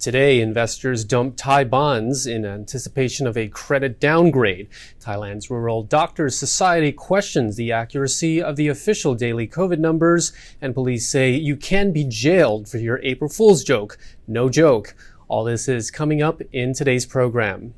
Today, investors dumped Thai bonds in anticipation of a credit downgrade. Thailand's Rural Doctors Society questions the accuracy of the official daily COVID numbers, and police say you can be jailed for your April Fool's joke. No joke. All this is coming up in today's program.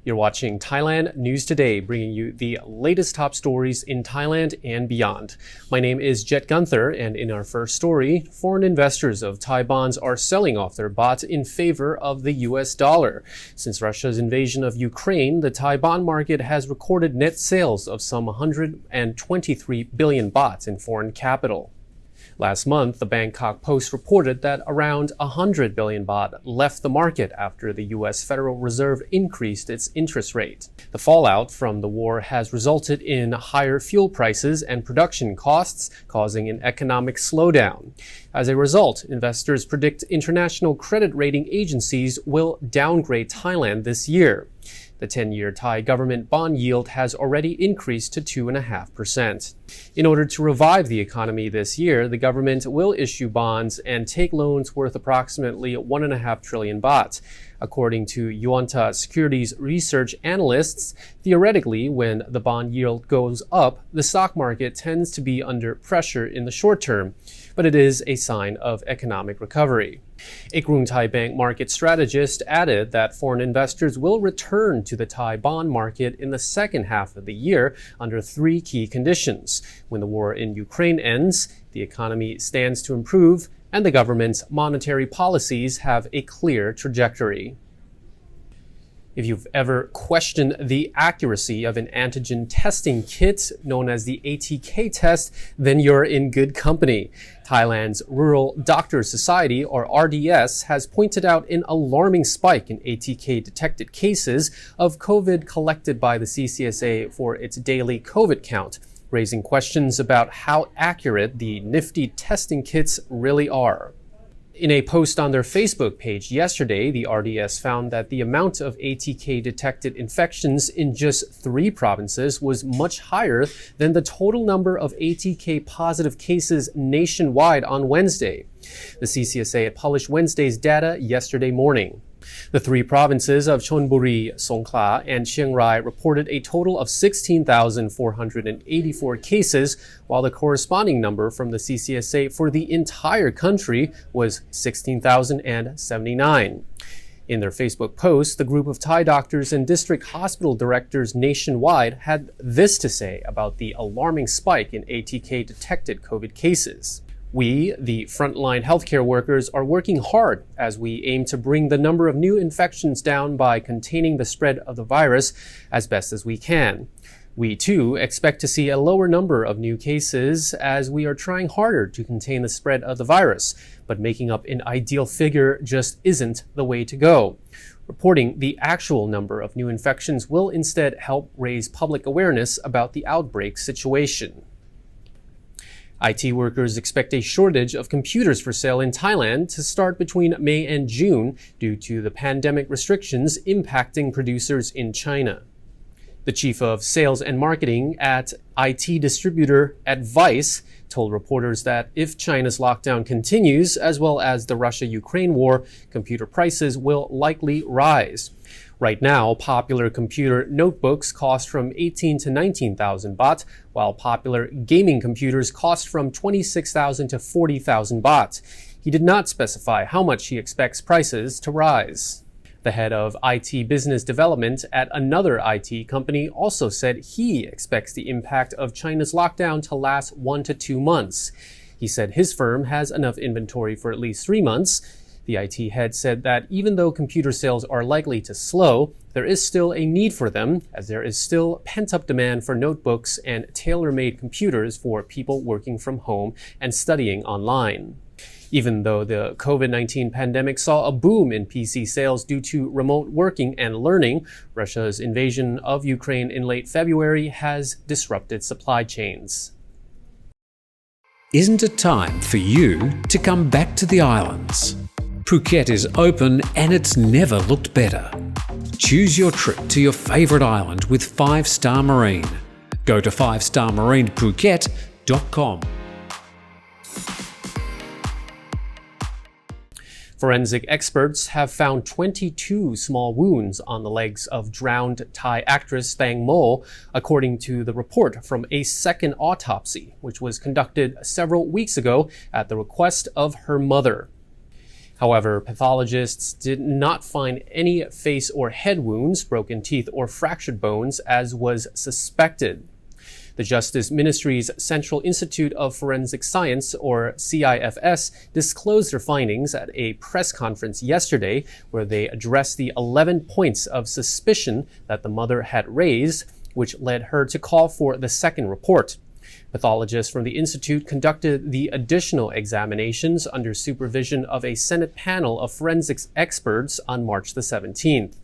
You're watching Thailand News Today, bringing you the latest top stories in Thailand and beyond. My name is Jet Gunther, and in our first story, foreign investors of Thai bonds are selling off their baht in favor of the US dollar. Since Russia's invasion of Ukraine, the Thai bond market has recorded net sales of some 123 billion baht in foreign capital. Last month, the Bangkok Post reported that around 100 billion baht left the market after the U.S. Federal Reserve increased its interest rate. The fallout from the war has resulted in higher fuel prices and production costs, causing an economic slowdown. As a result, investors predict international credit rating agencies will downgrade Thailand this year. The 10-year Thai government bond yield has already increased to 2.5%. In order to revive the economy this year, the government will issue bonds and take loans worth approximately 1.5 trillion baht. According to Yuanta Securities research analysts, theoretically, when the bond yield goes up, the stock market tends to be under pressure in the short term, but it is a sign of economic recovery. A Krung Thai Bank market strategist added that foreign investors will return to the Thai bond market in the second half of the year under three key conditions: when the war in Ukraine ends, the economy stands to improve, and the government's monetary policies have a clear trajectory. If you've ever questioned the accuracy of an antigen testing kit known as the ATK test, then you're in good company. Thailand's Rural Doctors Society, or RDS, has pointed out an alarming spike in ATK detected cases of COVID collected by the CCSA for its daily COVID count, raising questions about how accurate the nifty testing kits really are. In a post on their Facebook page yesterday, the RDS found that the amount of ATK-detected infections in just 3 provinces was much higher than the total number of ATK-positive cases nationwide on Wednesday. The CCSA had published Wednesday's data yesterday morning. The 3 provinces of Chonburi, Songkhla, and Chiang Rai reported a total of 16,484 cases, while the corresponding number from the CCSA for the entire country was 16,079. In their Facebook post, the group of Thai doctors and district hospital directors nationwide had this to say about the alarming spike in ATK-detected COVID cases. We, the frontline healthcare workers, are working hard as we aim to bring the number of new infections down by containing the spread of the virus as best as we can. We, too, expect to see a lower number of new cases as we are trying harder to contain the spread of the virus, but making up an ideal figure just isn't the way to go. Reporting the actual number of new infections will instead help raise public awareness about the outbreak situation. IT workers expect a shortage of computers for sale in Thailand to start between May and June due to the pandemic restrictions impacting producers in China. The chief of sales and marketing at IT distributor Advice told reporters that if China's lockdown continues, as well as the Russia-Ukraine war, computer prices will likely rise. Right now, popular computer notebooks cost from 18 to 19,000 baht, while popular gaming computers cost from 26,000 to 40,000 baht. He did not specify how much he expects prices to rise. The head of IT business development at another IT company also said he expects the impact of China's lockdown to last 1 to 2 months. He said his firm has enough inventory for at least 3 months. The IT head said that even though computer sales are likely to slow, there is still a need for them, as there is still pent-up demand for notebooks and tailor-made computers for people working from home and studying online. Even though the COVID-19 pandemic saw a boom in PC sales due to remote working and learning, Russia's invasion of Ukraine in late February has disrupted supply chains. Isn't it time for you to come back to the islands? Phuket is open and it's never looked better. Choose your trip to your favourite island with 5-star marine. Go to 5starmarinephuket.com. Forensic experts have found 22 small wounds on the legs of drowned Thai actress Tangmo, according to the report from a second autopsy, which was conducted several weeks ago at the request of her mother. However, pathologists did not find any face or head wounds, broken teeth, or fractured bones, as was suspected. The Justice Ministry's Central Institute of Forensic Science, or CIFS, disclosed their findings at a press conference yesterday, where they addressed the 11 points of suspicion that the mother had raised, which led her to call for the second report. Pathologists from the Institute conducted the additional examinations under supervision of a Senate panel of forensics experts on March the 17th.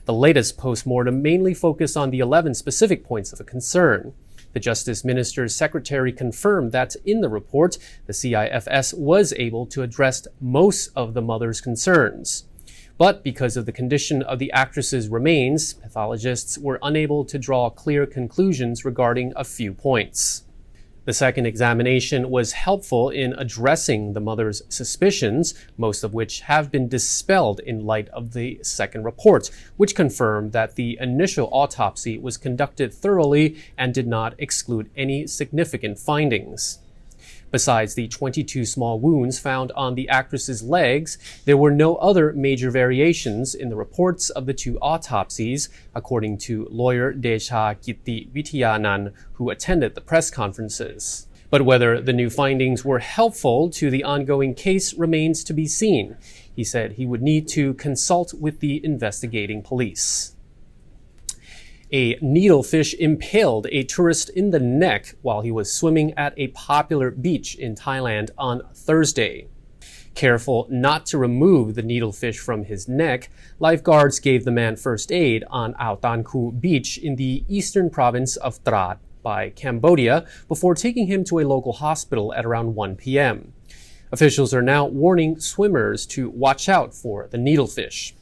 The latest postmortem mainly focused on the 11 specific points of concern. The Justice Minister's secretary confirmed that in the report, the CIFS was able to address most of the mother's concerns. But because of the condition of the actress's remains, pathologists were unable to draw clear conclusions regarding a few points. The second examination was helpful in addressing the mother's suspicions, most of which have been dispelled in light of the second report, which confirmed that the initial autopsy was conducted thoroughly and did not exclude any significant findings. Besides the 22 small wounds found on the actress's legs, there were no other major variations in the reports of the two autopsies, according to lawyer Desha Gitti Vityanan, who attended the press conferences. But whether the new findings were helpful to the ongoing case remains to be seen. He said he would need to consult with the investigating police. A needlefish impaled a tourist in the neck while he was swimming at a popular beach in Thailand on Thursday. Careful not to remove the needlefish from his neck, lifeguards gave the man first aid on Ao Tan Khu Beach in the eastern province of Trat by Cambodia before taking him to a local hospital at around 1 p.m. Officials are now warning swimmers to watch out for the needlefish.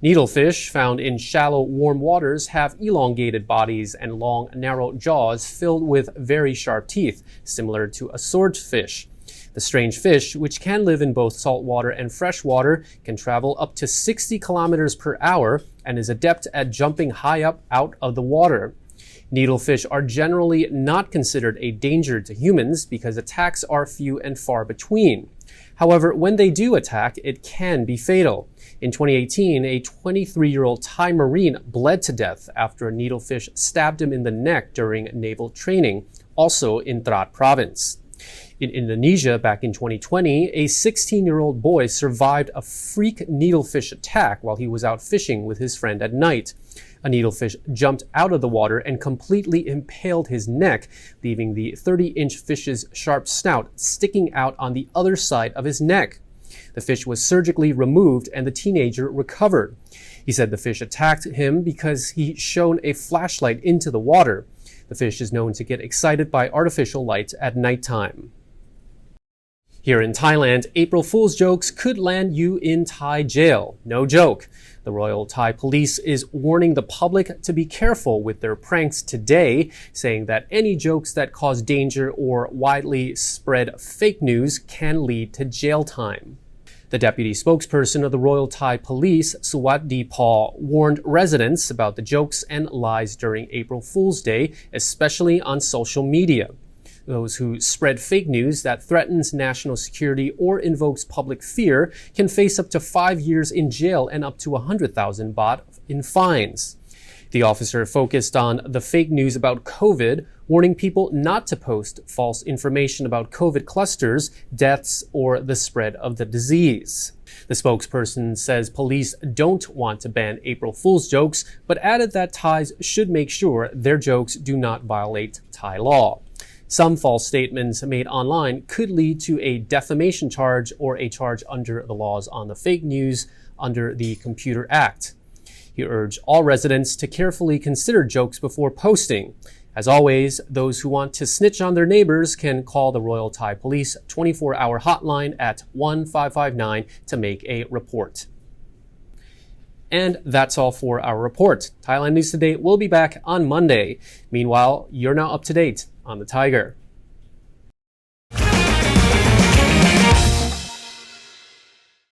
Needlefish, found in shallow, warm waters, have elongated bodies and long, narrow jaws filled with very sharp teeth, similar to a swordfish. The strange fish, which can live in both saltwater and freshwater, can travel up to 60 kilometers per hour and is adept at jumping high up out of the water. Needlefish are generally not considered a danger to humans because attacks are few and far between. However, when they do attack, it can be fatal. In 2018, a 23-year-old Thai Marine bled to death after a needlefish stabbed him in the neck during naval training, also in Trat province. In Indonesia, back in 2020, a 16-year-old boy survived a freak needlefish attack while he was out fishing with his friend at night. A needlefish jumped out of the water and completely impaled his neck, leaving the 30-inch fish's sharp snout sticking out on the other side of his neck. The fish was surgically removed and the teenager recovered. He said the fish attacked him because he shone a flashlight into the water. The fish is known to get excited by artificial light at nighttime. Here in Thailand, April Fool's jokes could land you in Thai jail. No joke. The Royal Thai Police is warning the public to be careful with their pranks today, saying that any jokes that cause danger or widely spread fake news can lead to jail time. The deputy spokesperson of the Royal Thai Police, Suwat Paul, warned residents about the jokes and lies during April Fool's Day, especially on social media. Those who spread fake news that threatens national security or invokes public fear can face up to 5 years in jail and up to 100,000 baht in fines. The officer focused on the fake news about COVID, warning people not to post false information about COVID clusters, deaths, or the spread of the disease. The spokesperson says police don't want to ban April Fool's jokes, but added that Thais should make sure their jokes do not violate Thai law. Some false statements made online could lead to a defamation charge or a charge under the laws on the fake news under the Computer Act. He urged all residents to carefully consider jokes before posting. As always, those who want to snitch on their neighbors can call the Royal Thai Police 24-hour hotline at 1559 to make a report. And that's all for our report. Thailand News Today will be back on Monday. Meanwhile, you're now up to date on the Thaiger.